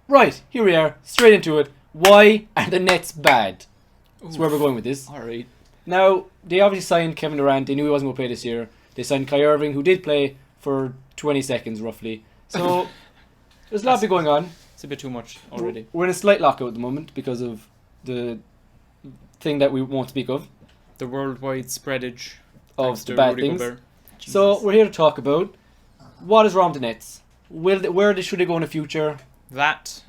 Right, here we are, straight into it. Why are the Nets bad? That's where we're going with this. Alright. Now, they obviously signed Kevin Durant. They knew he wasn't going to play this year. They signed Kyrie Irving, who did play for 20 seconds, roughly. So, there's a lot going on. It's a bit too much already. We're in a slight lockout at the moment because of the thing that we won't speak of. The worldwide spreadage Of the bad Rudy things. Gobert. So, we're here to talk about what is wrong with the Nets. Should they go in the future? That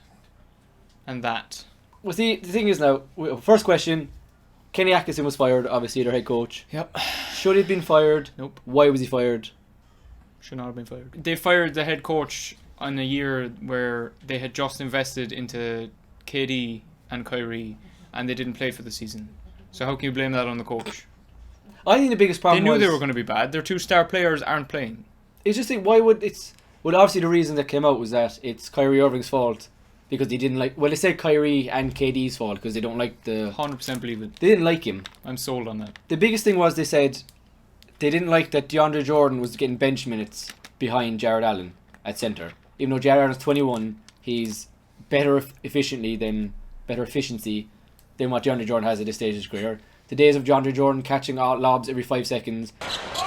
and that. Well, see, the thing is now, first question, Kenny Atkinson was fired, obviously, their head coach. Yep. Should he have been fired? Nope. Why was he fired? Should not have been fired. They fired the head coach on a year where they had just invested into KD and Kyrie and they didn't play for the season. So how can you blame that on the coach? I think the biggest problem They knew was... they were going to be bad. Their two star players aren't playing. It's just like, why would it's... Well, obviously the reason that came out was that it's Kyrie Irving's fault because they didn't like... Well, they said Kyrie and KD's fault because they don't like the... 100% believe it. They didn't like him. I'm sold on that. The biggest thing was they said they didn't like that DeAndre Jordan was getting bench minutes behind Jared Allen at centre. Even though Jared Allen's 21, he's better efficiency than what DeAndre Jordan has at this stage of his career. The days of DeAndre Jordan catching out lobs every 5 seconds. The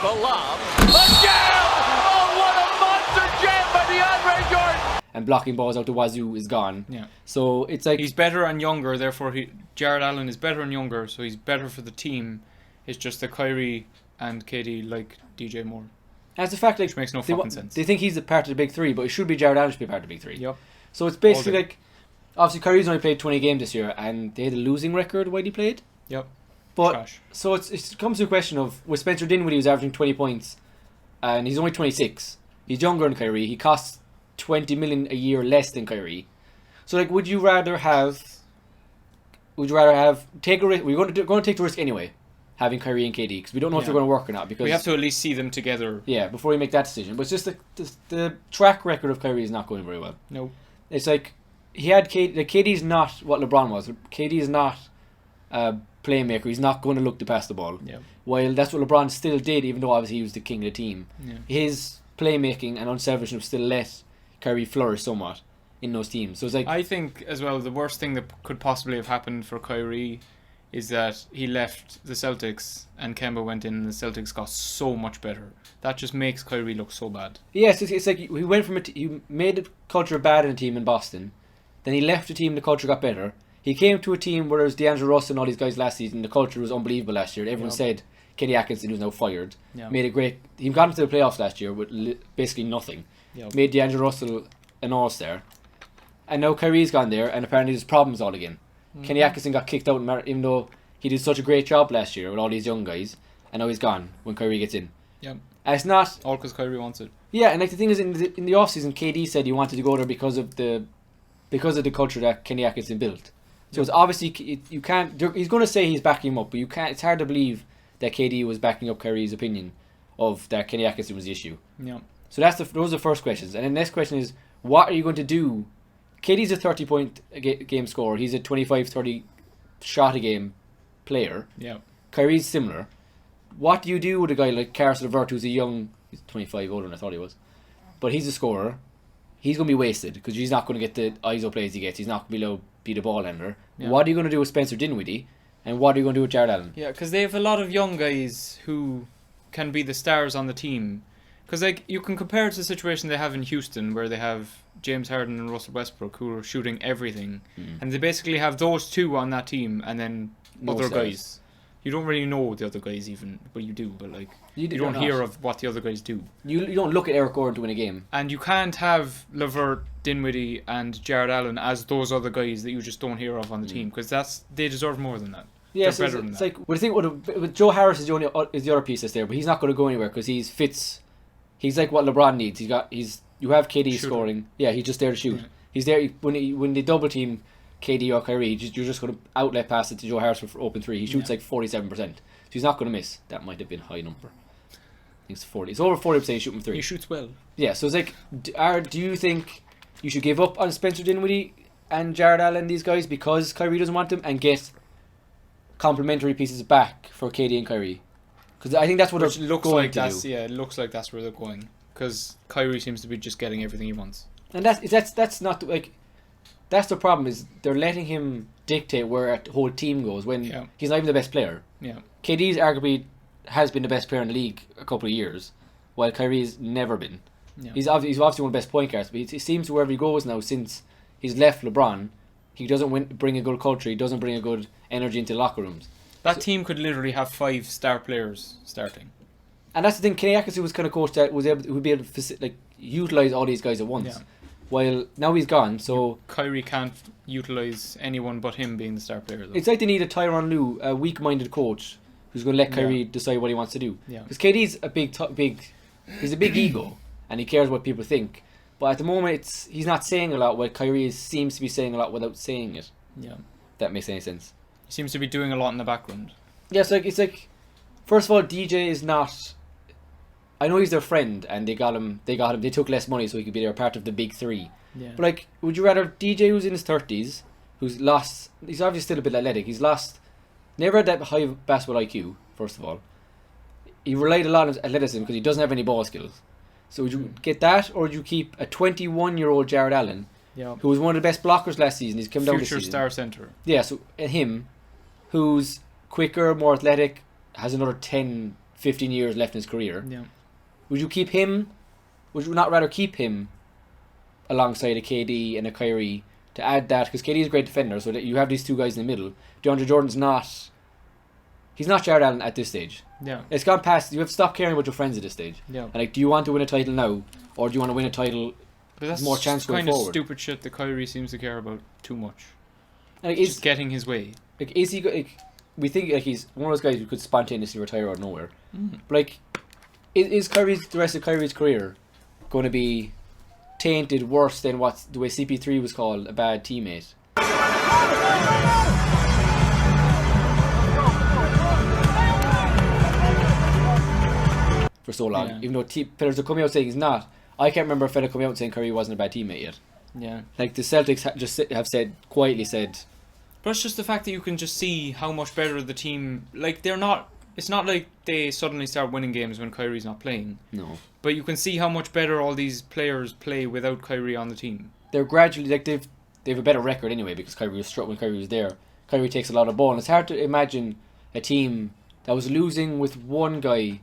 lob. A jam! Oh, what a monster jam by DeAndre Jordan! And blocking balls out the wazoo is gone. Yeah. So it's like... He's better and younger, therefore Jared Allen is better and younger, so he's better for the team. It's just that Kyrie and KD like DJ more. As a fact, like, Which makes no fucking sense. They think he's a part of the big three, but it should be Jared Allen should be a part of the big three. Yep. So it's basically All day. like... Obviously, Kyrie's only played 20 games this year, and they had a losing record while he played. Yep. But Trash. so it comes to a question of with Spencer Dinwiddie was averaging 20 points, and he's only 26. He's younger than Kyrie. He costs 20 million a year less than Kyrie. So like, would you rather take a risk? We're going to take the risk anyway, having Kyrie and KD because we don't know if they're going to work or not. Because We have to at least see them together. Yeah, before we make that decision. But it's just the track record of Kyrie is not going very well. No. It's like he had KD's not what LeBron was. KD is not a playmaker. He's not going to look to pass the ball. Yeah. While that's what LeBron still did, even though obviously he was the king of the team. Yeah. His playmaking and unselfishness still let Kyrie flourish somewhat in those teams. So it's like I think as well the worst thing that could possibly have happened for Kyrie is that he left the Celtics and Kemba went in and the Celtics got so much better. That just makes Kyrie look so bad. yes, it's like he went from he made the culture bad in a team in Boston, then he left the team, the culture got better. He came to a team where there was D'Angelo Russell and all these guys last season. The culture was unbelievable last year. Everyone said Kenny Atkinson, who's now fired, made a great. He got into the playoffs last year with basically nothing. Yep. Made D'Angelo Russell an all-star, and now Kyrie's gone there, and apparently there's problems all again. Kenny Atkinson got kicked out, even though he did such a great job last year with all these young guys, and now he's gone when Kyrie gets in. Yep. And it's not. All because Kyrie wants it. Yeah, and like the thing is, in the off season, KD said he wanted to go there because of the culture that Kenny Atkinson built. So it's obviously you can't. He's going to say he's backing him up, but you can't. It's hard to believe that KD was backing up Kyrie's opinion of that Kenny Atkinson was the issue. Yeah. So those are the first questions, and the next question is, what are you going to do? KD's a 30-point game scorer. He's a 25-30 shot a game player. Yeah. Kyrie's similar. What do you do with a guy like Karis LeVert, who's he's 25 older than I thought he was, but he's a scorer. He's going to be wasted because he's not going to get the ISO plays he gets. He's not going to be able to be the ball handler. Yeah. What are you going to do with Spencer Dinwiddie? And what are you going to do with Jared Allen? Yeah, because they have a lot of young guys who can be the stars on the team. Because like you can compare it to the situation they have in Houston, where they have James Harden and Russell Westbrook who are shooting everything, and they basically have those two on that team, and then No other stars. guys. You don't really know the other guys even, well you do, but like you don't not. hear of what the other guys do. You don't look at Eric Gordon to win a game. And you can't have LeVert, Dinwiddie, and Jared Allen as those other guys that you just don't hear of on the team, because they deserve more than that. Yeah, They're so better than it's that. like with Joe Harris is the other piece that's there, but he's not going to go anywhere because he fits. He's like what LeBron needs. You have KD Shooter. scoring. Yeah, he's just there to shoot. Yeah. He's there when they double team KD or Kyrie. You're just going to outlet pass it to Joe Harris for open three. He shoots like 47%, so he's not going to miss. That might have been a high number. I think it's 40. It's over 40% he's shooting three. He shoots well. Yeah, so it's like, do you think you should give up on Spencer Dinwiddie and Jared Allen, these guys, because Kyrie doesn't want them, and get complementary pieces back for KD and Kyrie? Because I think that's what Which they're looks going like to that's do. yeah, it looks like that's where they're going. Because Kyrie seems to be just getting everything he wants. And that's not like that's the problem, is they're letting him dictate where a whole team goes when he's not even the best player. Yeah. KD's arguably has been the best player in the league a couple of years, while Kyrie's never been. Yeah. He's obviously one of the best point guards, but it seems wherever he goes now, since he's left LeBron, he doesn't bring a good culture, he doesn't bring a good energy into locker rooms. That team could literally have 5 star players starting. And that's the thing, Kenny Atkinson was kind of coach that would be able to utilize all these guys at once. Yeah. While now he's gone, so Kyrie can't utilize anyone but him being the star player, though. it's like they need a Tyronn Lue, a weak-minded coach who's going to let Kyrie decide what he wants to do. Yeah. Because KD's he's a big ego, and he cares what people think. But at the moment, he's not saying a lot, while Kyrie seems to be saying a lot without saying it. Yeah. If that makes any sense. He seems to be doing a lot in the background. Yeah, it's like, first of all, DJ is not. I know he's their friend, and they took less money so he could be there, part of the big three. Yeah. But like, would you rather DJ, who's in his 30s, who's lost, he's obviously still a bit athletic, he's never had that high basketball IQ, first of all. He relied a lot on his athleticism because he doesn't have any ball skills. So would you get that, or would you keep a 21-year-old Jared Allen, who was one of the best blockers last season, he's come down this season. Future star center. Yeah, so him, who's quicker, more athletic, has another 10, 15 years left in his career. Yeah. Would you keep him? Would you not rather keep him alongside a KD and a Kyrie to add that? Because KD is a great defender, so that you have these two guys in the middle. DeAndre Jordan's not. He's not Jared Allen at this stage. Yeah. It's gone past. You have to stop caring about your friends at this stage. Yeah. And like, do you want to win a title now, or do you want to win a title? But that's more chance going kind of forward. stupid shit that Kyrie seems to care about too much. Like, Just getting his way. Like, is he? Like, we think like he's one of those guys who could spontaneously retire out of nowhere. But like, is the rest of Kyrie's career going to be tainted worse than the way CP3 was called a bad teammate? For so long, even though players are coming out saying he's not. I can't remember a fella coming out saying Kyrie wasn't a bad teammate yet. Yeah. Like the Celtics have quietly said. But it's just the fact that you can just see how much better the team. Like they're not. It's not like they suddenly start winning games when Kyrie's not playing. No. But you can see how much better all these players play without Kyrie on the team. They're gradually they've a better record anyway because Kyrie was struck when Kyrie was there. Kyrie takes a lot of ball, and it's hard to imagine a team that was losing with one guy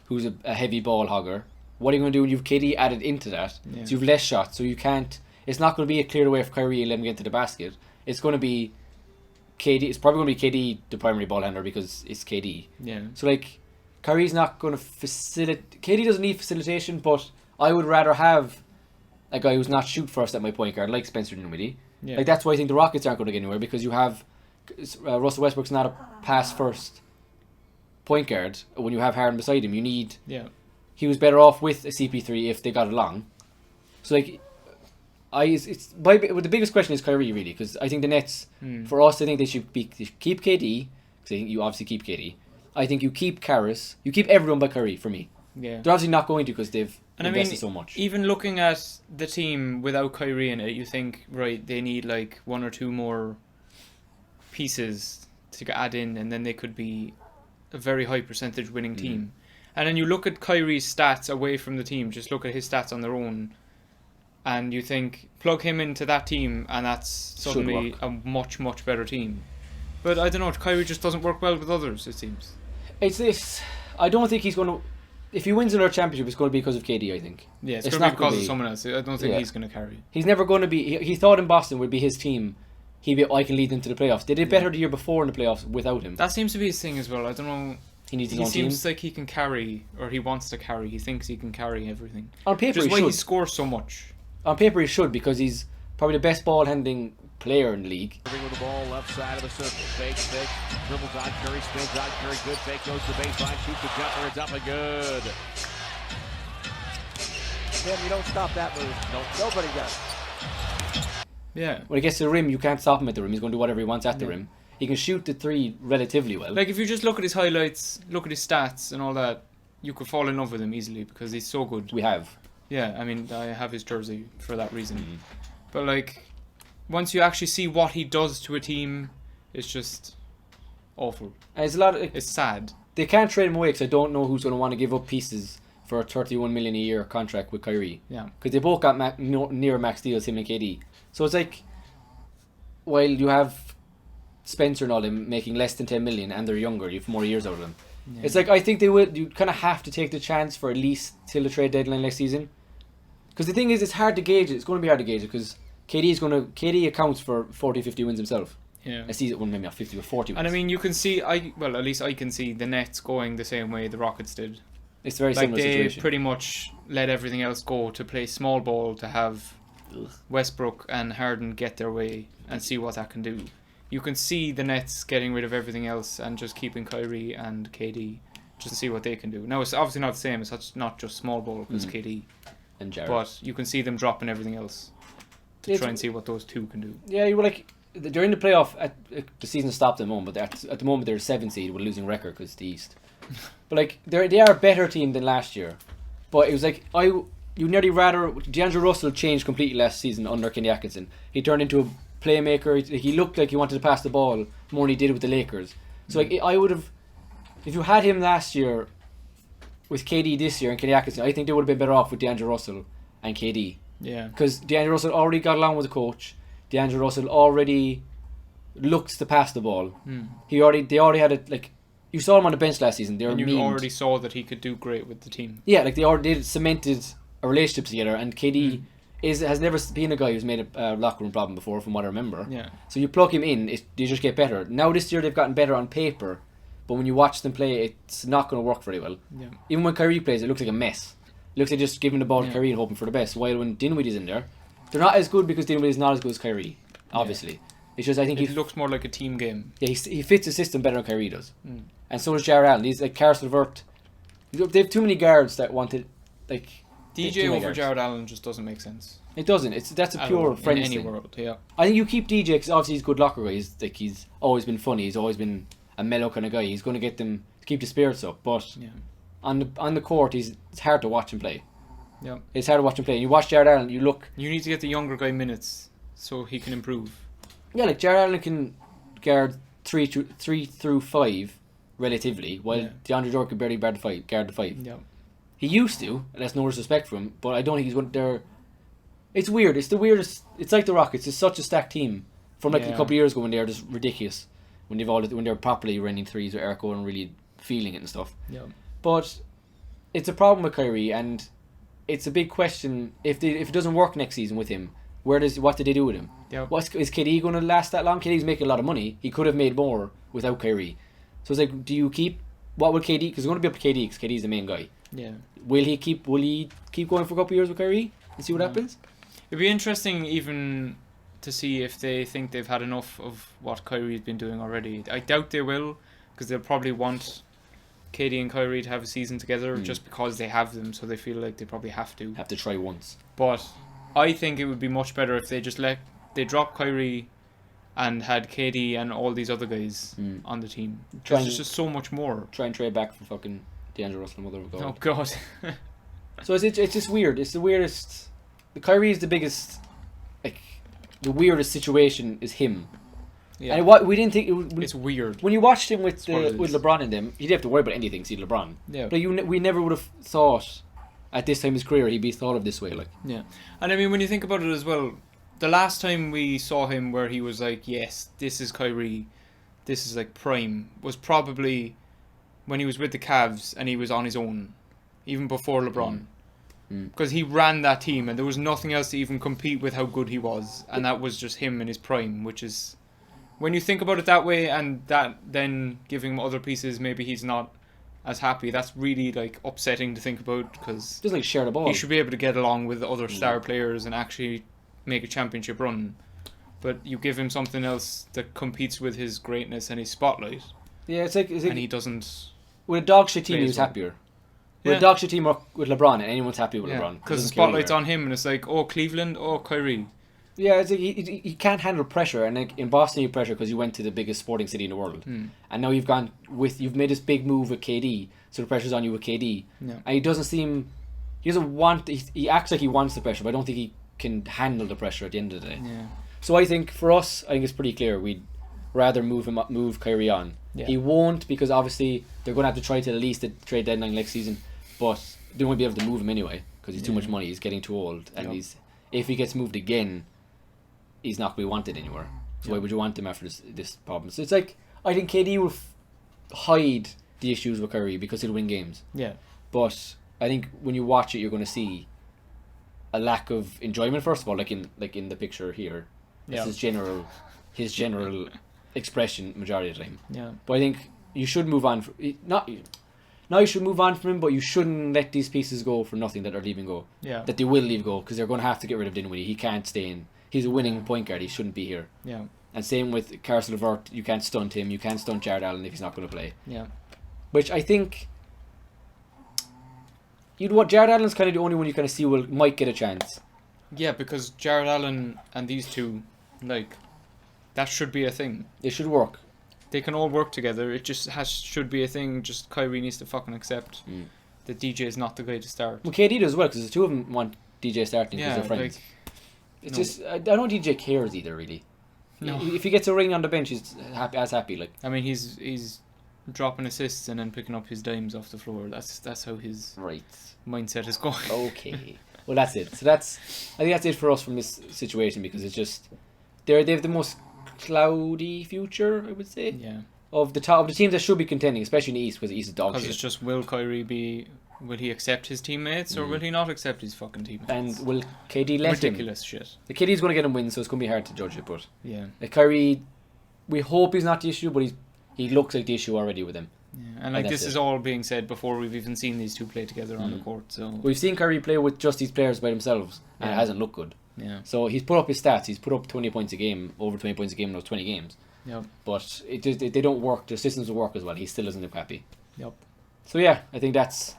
who's a heavy ball hogger. What are you going to do when you've KD added into that? Yeah. So you've less shots, so you can't. It's not going to be a cleared away for Kyrie and let him get into the basket. It's going to be KD. It's probably going to be KD the primary ball handler because it's KD. Yeah. So like, Kyrie's not going to facilitate. KD doesn't need facilitation, but I would rather have a guy who's not shoot first at my point guard, like Spencer Dinwiddie. Yeah. Like that's why I think the Rockets aren't going to get anywhere, because you have Russell Westbrook's not a pass first point guard. When you have Harden beside him, you need. Yeah. He was better off with a CP3 if they got along. So like, the biggest question is Kyrie really, because I think the Nets, for us, I think they should keep KD. Because I think you obviously keep KD. I think you keep Karras. You keep everyone but Kyrie for me. Yeah. They're obviously not going to because they've invested so much. Even looking at the team without Kyrie in it, you think, right, they need like one or two more pieces to add in, and then they could be a very high percentage winning team. And then you look at Kyrie's stats away from the team, just look at his stats on their own, and you think, plug him into that team, and that's suddenly a much, much better team. But I don't know, Kyrie just doesn't work well with others, it seems. It's this. I don't think he's going to. If he wins another championship, it's going to be because of KD, I think. Yeah, it's going to be because of someone else. I don't think he's going to carry. He's never going to be. He thought in Boston would be his team. I can lead them to the playoffs. They did better the year before in the playoffs without him. That seems to be his thing as well. I don't know. He needs his own team. He seems like he can carry, or he wants to carry. He thinks he can carry everything. On paper, Just why he scores so much. On paper, he should, because he's probably the best ball handling player in the league. With the ball, left side of the circle. Fake, dribbles on Curry, spins on Curry. Good fake, goes to the baseline, shoots the jumper, it's up and good. Tim, you don't stop that move. Nobody does. Yeah. When he gets to the rim, you can't stop him at the rim. He's going to do whatever he wants at the rim. He can shoot the three relatively well. Like, if you just look at his highlights, look at his stats and all that, you could fall in love with him easily because he's so good. We have. Yeah, I mean, I have his jersey for that reason. But, like, once you actually see what he does to a team, it's just awful. And it's sad. They can't trade him away because I don't know who's going to want to give up pieces for a $31 million a year contract with Kyrie. Yeah. Because they both got near max deals, him and KD. So it's like, while you have Spencer and all them making less than 10 million and they're younger, you have more years out of them. Yeah. It's like I think they will. You kind of have to take the chance for at least till the trade deadline next season. Because the thing is, it's hard to gauge it. It's going to be hard to gauge it because KD accounts for 40, 50 wins himself. Yeah. A season, well, maybe not 50 or 40 wins. And I mean, you can see, at least I can see the Nets going the same way the Rockets did. It's a very Like similar they situation. pretty much let everything else go to play small ball to have Westbrook and Harden get their way and see what that can do. You can see the Nets getting rid of everything else and just keeping Kyrie and KD just to see what they can do. Now, it's obviously not the same. It's not just small ball because KD. And Jared. But you can see them dropping everything else to try and see what those two can do. Yeah, you were like during the playoff. The season stopped at the moment, but at the moment they're a 7 seed with a losing record because it's the East. But like they are a better team than last year. But it was like you nearly rather D'Angelo Russell changed completely last season under Kenny Atkinson. He turned into a playmaker. He looked like he wanted to pass the ball more than he did with the Lakers. So like I would have, if you had him last year with KD this year and Kenny Atkinson, I think they would have been better off with D'Angelo Russell and KD. Yeah. Because D'Angelo Russell already got along with the coach. D'Angelo Russell already looks to pass the ball. They already had it like. You saw him on the bench last season. They were And you memed. already saw that he could do great with the team. Yeah, like they cemented a relationship together, and KD has never been a guy who's made a locker room problem before, from what I remember. Yeah. So you plug him in, they just get better. Now this year they've gotten better on paper, but when you watch them play, it's not going to work very well. Yeah. Even when Kyrie plays, it looks like a mess. It looks like just giving the ball to Yeah. Kyrie and hoping for the best. While when Dinwiddie's in there, they're not as good because Dinwiddie's not as good as Kyrie. Obviously, it's just I think It looks more like a team game. he fits the system better than Kyrie does. And so does Jared Allen. He's like Karis LeVert. They have too many guards that wanted like DJ too many over guards. Jared Allen just doesn't make sense. It doesn't. That's a At pure all, friends in any thing. world. Yeah. I think you keep DJ because obviously he's a good locker guy. He's always been funny. He's always been a mellow kind of guy. He's going to get them to keep the spirits up. But Yeah. on the court, it's hard to watch him play. Yeah. It's hard to watch him play. And you watch Jared Allen, you look. You need to get the younger guy minutes so he can improve. Yeah, like Jared Allen can guard 3 through 5 relatively, while DeAndre Jordan can barely guard the 5. Yeah. He used to, and that's no disrespect for him, but I don't think he's going there. It's weird. It's the weirdest. It's like the Rockets. It's such a stacked team from like a couple of years ago when they were just ridiculous. When they're properly running threes with Eric and really feeling it and stuff. Yeah. But it's a problem with Kyrie, and it's a big question if it doesn't work next season with him. What do they do with him? Yeah. Is KD going to last that long? KD's making a lot of money. He could have made more without Kyrie. So it's like, do you keep? What will KD? Because it's going to be up to KD because KD's the main guy. Yeah. Will he keep going for a couple of years with Kyrie and see what happens? It'd be interesting even to see if they think they've had enough of what Kyrie's been doing already. I doubt they will, because they'll probably want KD and Kyrie to have a season together just because they have them, so they feel like they probably have to. Have to try once. But I think it would be much better if they just drop Kyrie and had KD and all these other guys on the team. Because it's just so much more. Try and trade back for fucking D'Angelo Russell and mother of God. Oh God. So it's just weird. It's the weirdest. The Kyrie is the biggest. Like the weirdest situation is him. Yeah. And what we didn't think It's weird. when you watched him with what it is. with LeBron and them, you didn't have to worry about anything. See LeBron. Yeah. But we never would have thought at this time in his career he'd be thought of this way. Like Yeah. And I mean, when you think about it as well, the last time we saw him where he was like, yes, this is Kyrie, this is like prime, was probably when he was with the Cavs and he was on his own, even before LeBron. Because he ran that team and there was nothing else to even compete with how good he was. And that was just him in his prime, which is, when you think about it that way and that then giving him other pieces, maybe he's not as happy. That's really like upsetting to think about, because just like share the ball. he should be able to get along with other star players and actually make a championship run. But you give him something else that competes with his greatness and his spotlight, Yeah, it's like and he doesn't. with a dog shit team play he as was well. happier. With a dog shit team with LeBron and anyone's happy with LeBron. Because the Doesn't care spotlight's anywhere. on him, and it's like, oh, Cleveland, oh, Kyrie. Yeah, it's like he can't handle pressure, and like in Boston you have pressure because you went to the biggest sporting city in the world, and now you've made this big move with KD, so the pressure's on you with KD, Yeah. and he doesn't want. He acts like he wants the pressure, but I don't think he can handle the pressure at the end of the day. Yeah. So I think for us, I think it's pretty clear we'd rather move Kyrie on. Yeah. He won't, because obviously they're going to have to try to at least the trade deadline next season, but they won't be able to move him anyway because he's too much money. He's getting too old, and if he gets moved again, he's not going to be wanted anywhere. So why would you want him after this problem? So it's like, I think KD will hide the issues with Kyrie because he'll win games. Yeah. But I think when you watch it, you're going to see a lack of enjoyment. First of all, like in the picture here, Yeah. that's his general expression majority of the time. Yeah. But I think you should move on. Now you should move on from him, but you shouldn't let these pieces go for nothing that are leaving go. Yeah. That they will leave go because they're going to have to get rid of Dinwiddie. He can't stay in. He's a winning point guard. He shouldn't be here. Yeah. And same with Caris LeVert. You can't stunt him. You can't stunt Jared Allen if he's not going to play. Yeah. Which I think Jared Allen's kind of the only one you kind of see might get a chance. Yeah, because Jared Allen and these two, like, that should be a thing. It should work. They can all work together. It just should be a thing. Just Kyrie needs to fucking accept that DJ is not the guy to start. Well, KD does as well because the two of them want DJ starting because Yeah, they're friends. like, It's just I don't think DJ cares either really. No. If he gets a ring on the bench, he's happy. Like I mean, he's dropping assists and then picking up his dimes off the floor. That's how his right. mindset is going. Okay. Well, that's it. So I think that's it for us from this situation because it's just they have the most cloudy future, I would say, Yeah. of the teams that should be contending, especially in the East because the East is dog Because it's shit. just, will he accept his teammates or will he not accept his fucking teammates? And will KD let him? Ridiculous shit. The KD's going to get him wins, so it's going to be hard to judge it. But Yeah. Kyrie, we hope he's not the issue, but he looks like the issue already with him. Yeah. And like that's this is all being said before we've even seen these two play together on the court. So We've seen Kyrie play with just these players by themselves, and it Yeah. hasn't looked good. yeah. So he's put up his stats. He's put up 20 points a game, over 20 points a game in those 20 games. Yep. But they don't work. Their systems don't work as well. He still doesn't look happy. Yep. So yeah, I think there's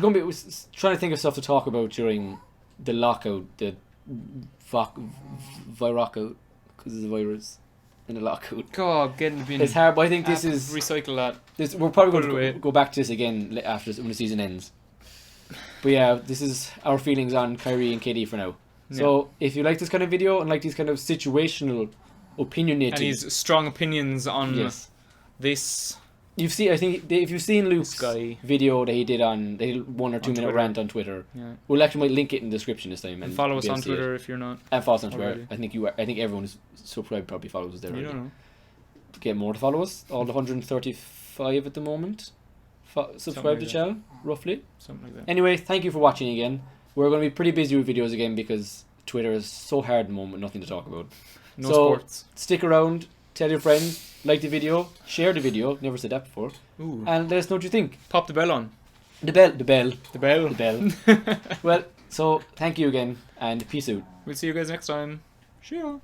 going to be trying to think of stuff to talk about during the lockout, the virockout, because there's a virus in the lockout. God, get in the bin. It's hard, but I think this is recycle that. we're probably Put it going away. to go back to this again after when the season ends. But yeah, this is our feelings on Kyrie and KD for now. So if you like this kind of video and like these kind of situational, opinionated, And his strong opinions on yes, this. you've seen. I think if you've seen Luke's guy. video that he did on, they did 1 or 2 minute Twitter. rant on Twitter. Yeah. We'll actually might link it in the description this time. And follow us you'll on see it. Twitter if you're not. And follow us on Twitter. already. I think everyone is subscribed probably follows us there. You already. don't know. Get more to follow us. All the 135 at the moment. Subscribe like to the that. channel, roughly. Something like that. Anyway, thank you for watching again. We're going to be pretty busy with videos again because Twitter is so hard at the moment, nothing to talk about. No so, sports. Stick around, tell your friends, like the video, share the video, never said that before, Ooh. and let us know what you think. Pop the bell on. The bell. The bell. Well, so thank you again, and peace out. We'll see you guys next time. Sure.